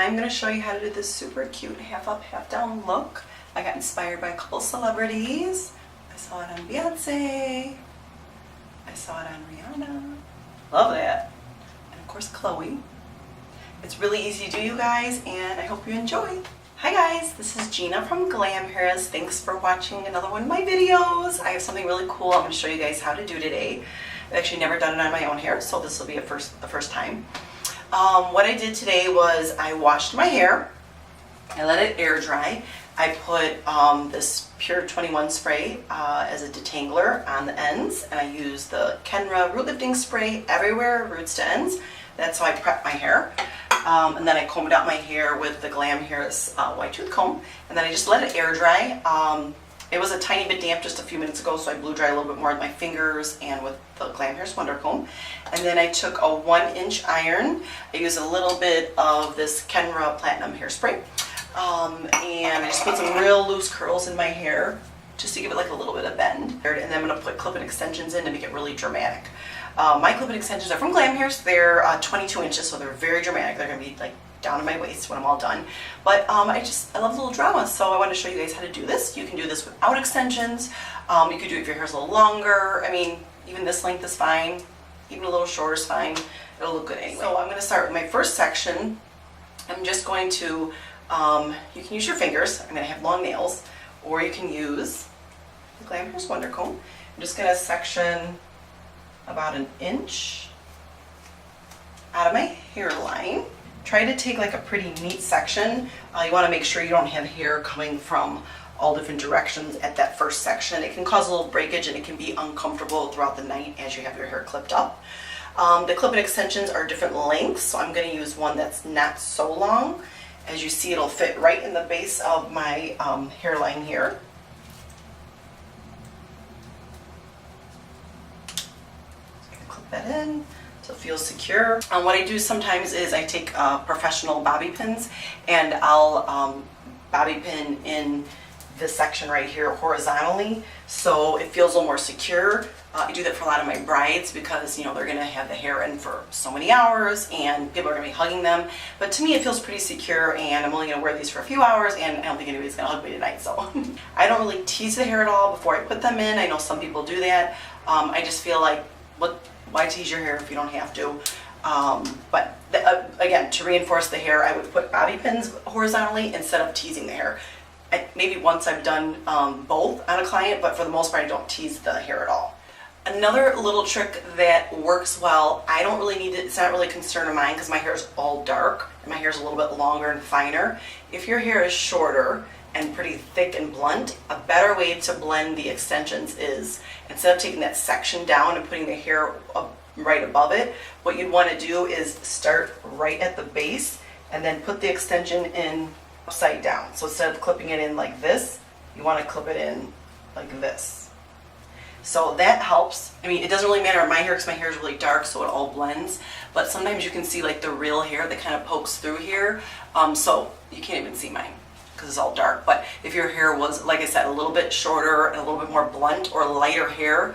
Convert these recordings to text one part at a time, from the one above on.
I'm going to show you how to do this super cute half up, half down look. I got inspired by a couple celebrities. I saw it on Beyonce. I saw it on Rihanna. Love that. And of course Chloe. It's really easy to do, you guys, and I hope you enjoy. Hi guys, this is Gina from Glamhairus. Thanks for watching another one of my videos. I have something really cool I'm going to show you guys how to do today. I've actually never done it on my own hair, so this will be the first time. What I did today was I washed my hair. I let it air dry. I put this Pure 21 spray as a detangler on the ends, and I used the Kenra root lifting spray everywhere, roots to ends. That's how I prep my hair. And then I combed out my hair with the Glamhairus white tooth comb, and then I just let it air dry. It was a tiny bit damp just a few minutes ago, so I blew dry a little bit more with my fingers and with the Glamhairus Wondercomb. And then I took a 1-inch iron. I used a little bit of this Kenra Platinum hairspray. And I just put some real loose curls in my hair just to give it like a little bit of bend. And then I'm going to put Clip-In Extensions in to make it really dramatic. My Clip-In Extensions are from Glamhairus. They're 22 inches, so they're very dramatic. They're going to be like down to my waist when I'm all done. But I love a little drama, so I want to show you guys how to do this. You can do this without extensions. You could do it if your hair's a little longer. I mean, even this length is fine. Even a little shorter is fine. It'll look good anyway. So I'm going to start with my first section. I'm just going to, you can use your fingers. I'm going to have long nails, or you can use the Glamhairus Wondercomb. I'm just going to section about 1 inch out of my hairline. Try to take like a pretty neat section. You want to make sure you don't have hair coming from all different directions at that first section. It can cause a little breakage and it can be uncomfortable throughout the night as you have your hair clipped up. The Clip-In Extensions are different lengths, so I'm going to use one that's not so long. As you see, it'll fit right in the base of my hairline here. Clip that in so it feels secure. What I do sometimes is I take professional bobby pins and I'll bobby pin in this section right here horizontally so it feels a little more secure. I do that for a lot of my brides because, you know, they're going to have the hair in for so many hours and people are going to be hugging them. But to me it feels pretty secure, and I'm only going to wear these for a few hours, and I don't think anybody's going to hug me tonight. So I don't really tease the hair at all before I put them in. I know some people do that. I just feel like, why tease your hair if you don't have to? Again, to reinforce the hair, I would put bobby pins horizontally instead of teasing the hair. Maybe once I've done both on a client, but for the most part I don't tease the hair at all. Another little trick that works well, I don't really need it, it's not really a concern of mine because my hair is all dark and my hair is a little bit longer and finer. If your hair is shorter and pretty thick and blunt, a better way to blend the extensions is, instead of taking that section down and putting the hair up right above it, what you'd want to do is start right at the base and then put the extension in upside down. So instead of clipping it in like this, you want to clip it in like this. So that helps. I mean, it doesn't really matter in my hair because my hair is really dark, so it all blends. But sometimes you can see like the real hair that kind of pokes through here. So you can't even see mine because it's all dark. But if your hair was, like I said, a little bit shorter and a little bit more blunt or lighter hair,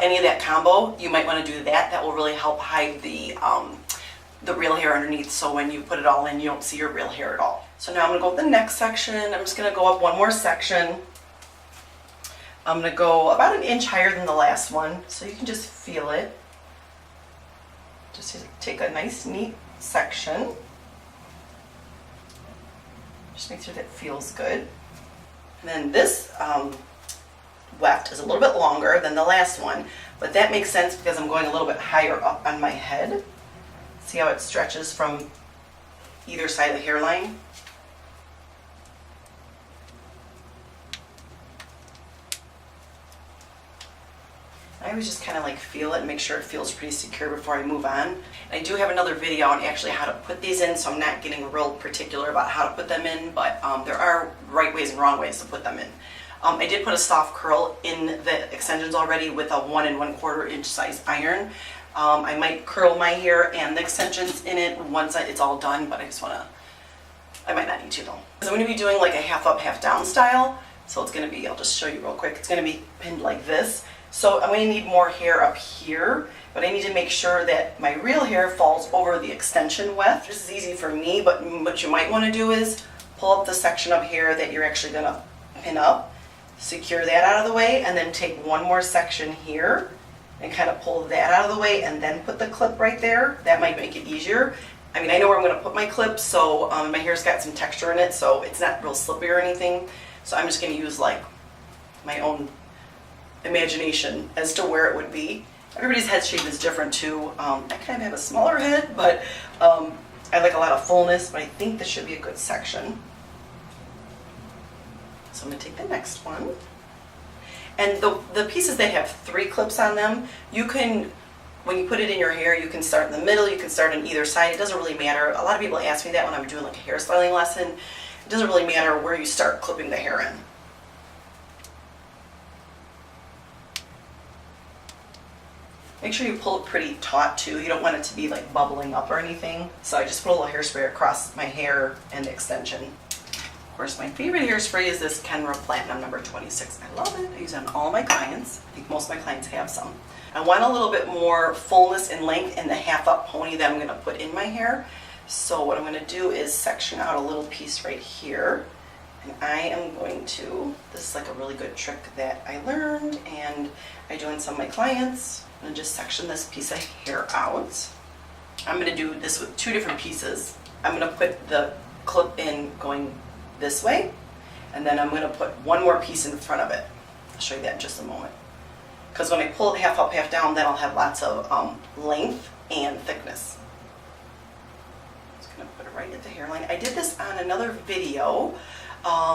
any of that combo, you might want to do that. That will really help hide the real hair underneath, so when you put it all in, you don't see your real hair at all. So now I'm going to go with the next section. I'm just going to go up one more section. I'm going to go about 1 inch higher than the last one, so you can just feel it. Just take a nice, neat section. Just make sure that feels good. And then this weft is a little bit longer than the last one, but that makes sense because I'm going a little bit higher up on my head. See how it stretches from either side of the hairline? I always just kind of like feel it and make sure it feels pretty secure before I move on. And I do have another video on actually how to put these in, so I'm not getting real particular about how to put them in, but there are right ways and wrong ways to put them in. I did put a soft curl in the extensions already with a 1 1/4 inch size iron. I might curl my hair and the extensions in it once it's all done, but I might not need to though. So I'm going to be doing like a half up, half down style. So it's going to be, I'll just show you real quick, it's going to be pinned like this. So I'm going to need more hair up here but I need to make sure that my real hair falls over the extension weft. This is easy for me, but what you might want to do is pull up the section of hair that you're actually going to pin up, secure that out of the way, and then take one more section here and kind of pull that out of the way and then put the clip right there. That might make it easier. I mean, I know where I'm going to put my clip, so my hair's got some texture in it, so it's not real slippy or anything. So I'm just going to use like my own imagination as to where it would be. Everybody's head shape is different too. I kind of have a smaller head, but I like a lot of fullness, but I think this should be a good section. So I'm going to take the next one. And the pieces that have 3 clips on them, you can, when you put it in your hair, you can start in the middle, you can start on either side. It doesn't really matter. A lot of people ask me that when I'm doing like a hairstyling lesson. It doesn't really matter where you start clipping the hair in. Make sure you pull it pretty taut too. You don't want it to be like bubbling up or anything. So I just put a little hairspray across my hair and the extension. Of course, my favorite hairspray is this Kenra Platinum number 26. I love it. I use it on all my clients. I think most of my clients have some. I want a little bit more fullness and length in the half-up pony that I'm going to put in my hair. So what I'm going to do is section out a little piece right here. And I am going to, this is like a really good trick that I learned and I do on some of my clients. I'm going to just section this piece of hair out. I'm going to do this with 2 different pieces. I'm going to put the clip in going this way, and then I'm going to put one more piece in front of it. I'll show you that in just a moment. Because when I pull it half up, half down, then I'll have lots of length and thickness. Just going to put it right at the hairline. I did this on another video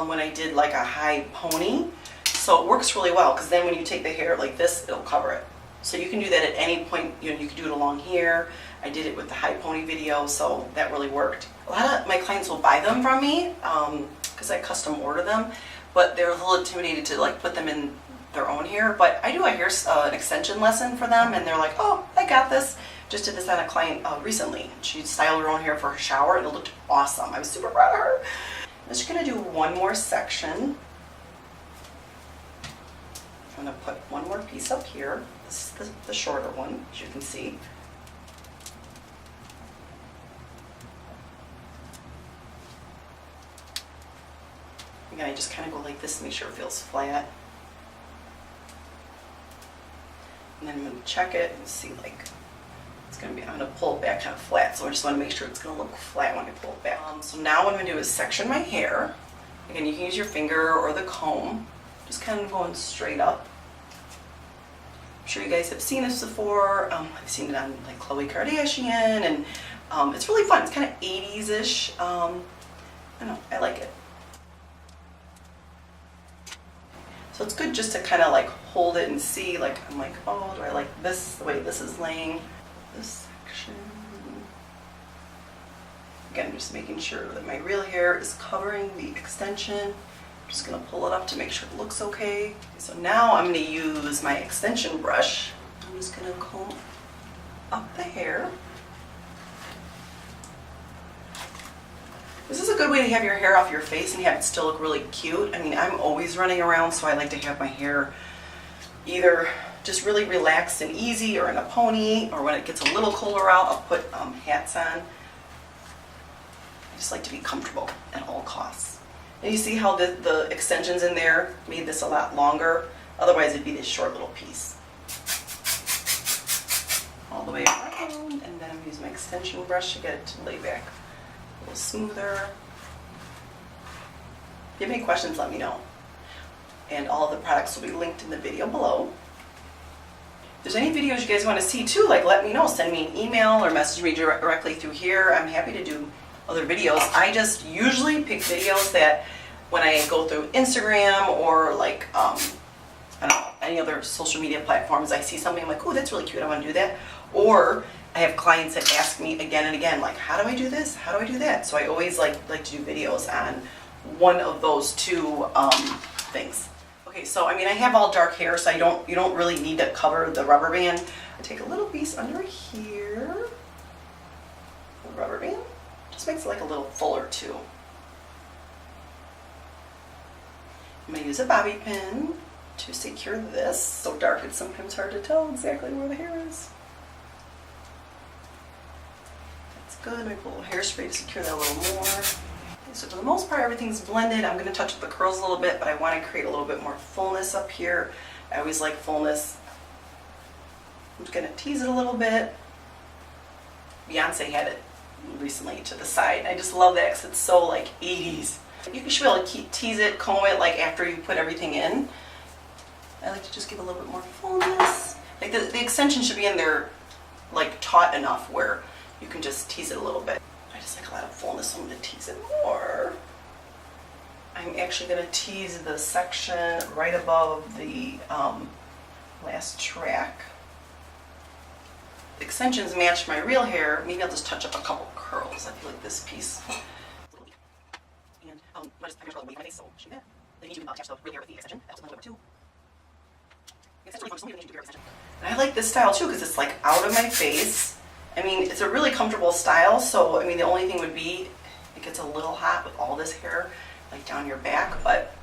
when I did like a high pony. So it works really well because then when you take the hair like this, it'll cover it. So you can do that at any point. You know, you can do it along here. I did it with the high pony video, so that really worked. A lot of my clients will buy them from me because I custom order them, but they're a little intimidated to like put them in their own hair. But I do an extension lesson for them, and they're like, "Oh, I got this." Just did this on a client recently. She styled her own hair for her shower, and it looked awesome. I was super proud of her. I'm just gonna do one more section. I'm gonna put one more piece up here. This is the shorter one, as you can see. Again, I just kind of go like this to make sure it feels flat. And then I'm going to check it and see like it's going to be, I'm going to pull it back kind of flat, so I just want to make sure it's going to look flat when I pull it back. So now what I'm going to do is section my hair. Again, you can use your finger or the comb, just kind of going straight up. I'm sure you guys have seen this before. I've seen it on like Khloe Kardashian, and it's really fun. It's kind of 80s-ish. I don't know, I like it. So it's good just to kind of like hold it and see, like, I'm like, oh, do I like this, the way this is laying? This section. Again, just making sure that my real hair is covering the extension. I'm just going to pull it up to make sure it looks okay. So now I'm going to use my extension brush. I'm just going to comb up the hair. This is a good way to have your hair off your face and have it still look really cute. I mean, I'm always running around, so I like to have my hair either just really relaxed and easy or in a pony, or when it gets a little colder out, I'll put hats on. I just like to be comfortable at all costs. And you see how the extensions in there made this a lot longer? Otherwise it'd be this short little piece. All the way around, and then I'm using my extension brush to get it to lay back a little smoother. If you have any questions, let me know. And all the products will be linked in the video below. If there's any videos you guys want to see too, like let me know. Send me an email or message me directly through here. I'm happy to do other videos. I just usually pick videos that when I go through Instagram or like, I don't know, any other social media platforms, I see something, I'm like, oh, that's really cute, I want to do that. Or I have clients that ask me again and again, like, how do I do this? How do I do that? So I always like to do videos on one of those two things. Okay, so I mean, I have all dark hair, so you don't really need to cover the rubber band. I take a little piece under here, the rubber band, just makes it like a little fuller too. I'm going to use a bobby pin to secure this. So dark it's sometimes hard to tell exactly where the hair is. good. Maybe a little hairspray to secure that a little more. So for the most part, everything's blended. I'm going to touch up the curls a little bit, but I want to create a little bit more fullness up here. I always like fullness. I'm just going to tease it a little bit. Beyonce had it recently to the side. I just love that because it's so like 80s. You should be able to tease it, comb it like after you put everything in. I like to just give a little bit more fullness. Like the extension should be in there like taut enough where you can just tease it a little bit. I just like a lot of fullness, so I'm going to tease it more. I'm actually going to tease the section right above the last track. The extensions match my real hair. Maybe I'll just touch up a couple curls. I feel like this piece. And I'm just going to my face, so shoot that. They need to attach the real hair with the extension. That's number 2. And I like this style too because it's like out of my face. I mean, it's a really comfortable style, so I mean, the only thing would be it gets a little hot with all this hair like down your back, but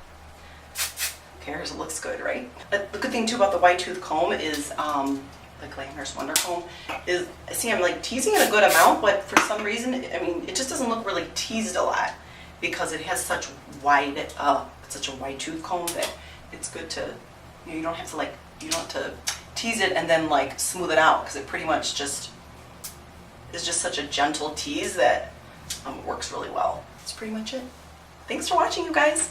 who cares? It looks good, right? But the good thing too about the wide tooth comb is the Glamhairus Wondercomb is, see, I'm like teasing it a good amount, but for some reason, I mean, it just doesn't look really teased a lot because it has such such a wide tooth comb that it's good to, you know, you don't have to tease it and then like smooth it out because it pretty much just is just such a gentle tease that it works really well. That's pretty much it. Thanks for watching, you guys.